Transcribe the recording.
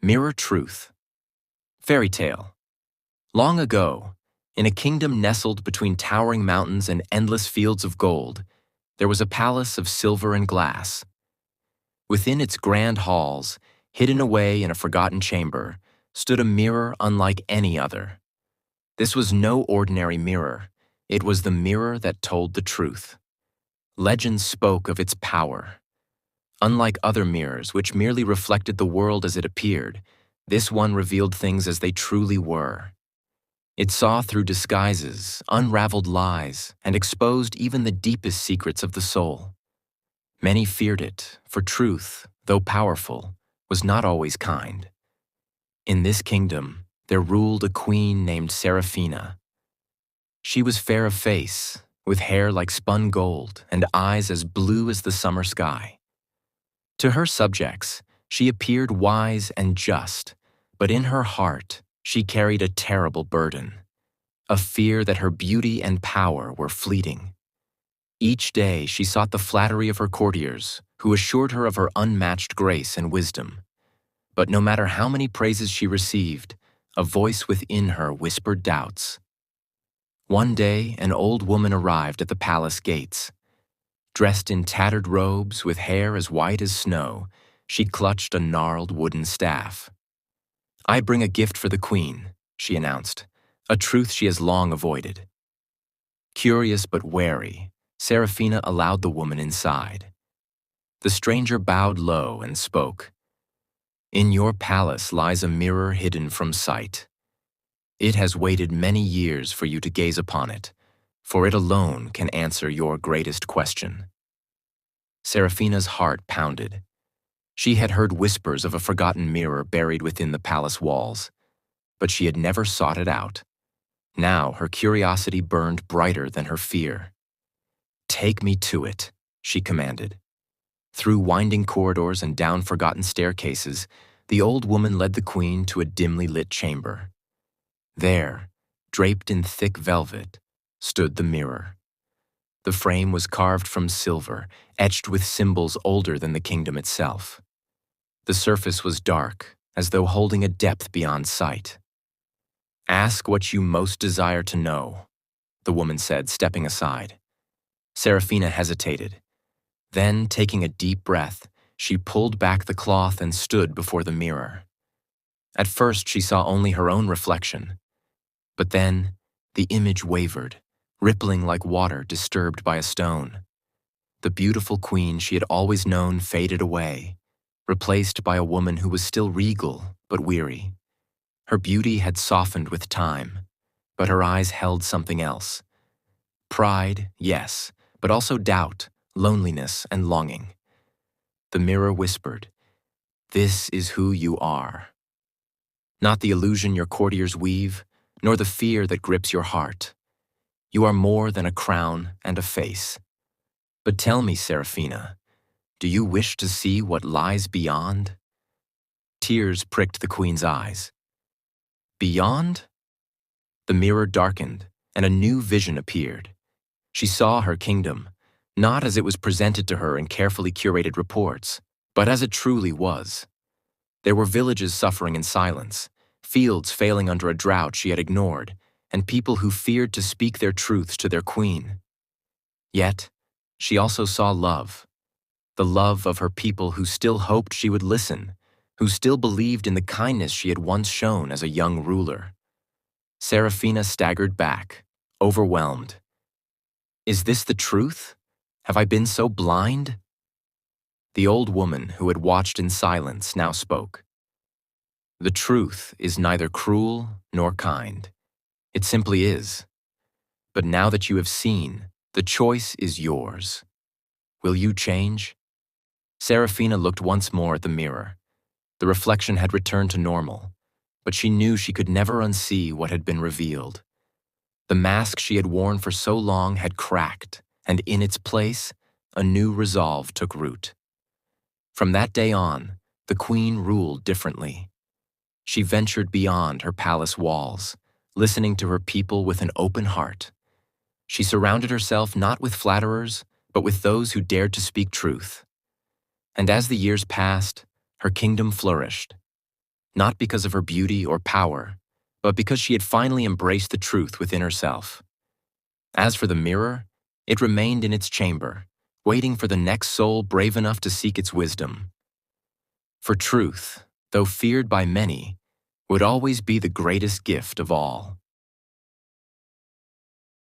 Mirror Truth. Fairy tale. Long ago, in a kingdom nestled between towering mountains and endless fields of gold, there was a palace of silver and glass. Within its grand halls, hidden away in a forgotten chamber, stood a mirror unlike any other. This was no ordinary mirror. It was the mirror that told the truth. Legends spoke of its power. Unlike other mirrors, which merely reflected the world as it appeared, this one revealed things as they truly were. It saw through disguises, unraveled lies, and exposed even the deepest secrets of the soul. Many feared it, for truth, though powerful, was not always kind. In this kingdom, there ruled a queen named Seraphina. She was fair of face, with hair like spun gold and eyes as blue as the summer sky. To her subjects, she appeared wise and just, but in her heart, she carried a terrible burden, a fear that her beauty and power were fleeting. Each day, she sought the flattery of her courtiers, who assured her of her unmatched grace and wisdom. But no matter how many praises she received, a voice within her whispered doubts. One day, an old woman arrived at the palace gates. Dressed in tattered robes with hair as white as snow, she clutched a gnarled wooden staff. "I bring a gift for the queen," she announced, a truth she has long avoided. Curious but wary, Seraphina allowed the woman inside. The stranger bowed low and spoke. "In your palace lies a mirror hidden from sight. It has waited many years for you to gaze upon it, for it alone can answer your greatest question." Seraphina's heart pounded. She had heard whispers of a forgotten mirror buried within the palace walls, but she had never sought it out. Now her curiosity burned brighter than her fear. "Take me to it," she commanded. Through winding corridors and down forgotten staircases, the old woman led the queen to a dimly lit chamber. There, draped in thick velvet, stood the mirror. The frame was carved from silver, etched with symbols older than the kingdom itself. The surface was dark, as though holding a depth beyond sight. "Ask what you most desire to know," the woman said, stepping aside. Seraphina hesitated. Then, taking a deep breath, she pulled back the cloth and stood before the mirror. At first, she saw only her own reflection. But then, the image wavered, rippling like water disturbed by a stone. The beautiful queen she had always known faded away, replaced by a woman who was still regal but weary. Her beauty had softened with time, but her eyes held something else. Pride, yes, but also doubt, loneliness, and longing. The mirror whispered, "This is who you are. Not the illusion your courtiers weave, nor the fear that grips your heart. You are more than a crown and a face. But tell me, Seraphina, do you wish to see what lies beyond?" Tears pricked the queen's eyes. "Beyond?" The mirror darkened, and a new vision appeared. She saw her kingdom, not as it was presented to her in carefully curated reports, but as it truly was. There were villages suffering in silence, fields failing under a drought she had ignored, and people who feared to speak their truths to their queen. Yet, she also saw love, the love of her people who still hoped she would listen, who still believed in the kindness she had once shown as a young ruler. Seraphina staggered back, overwhelmed. "Is this the truth? Have I been so blind?" The old woman who had watched in silence now spoke. "The truth is neither cruel nor kind. It simply is. But now that you have seen, the choice is yours. Will you change?" Seraphina looked once more at the mirror. The reflection had returned to normal, but she knew she could never unsee what had been revealed. The mask she had worn for so long had cracked, and in its place, a new resolve took root. From that day on, the queen ruled differently. She ventured beyond her palace walls, listening to her people with an open heart. She surrounded herself not with flatterers, but with those who dared to speak truth. And as the years passed, her kingdom flourished. not because of her beauty or power, but because she had finally embraced the truth within herself. As for the mirror, it remained in its chamber, waiting for the next soul brave enough to seek its wisdom. For truth, though feared by many, would always be the greatest gift of all.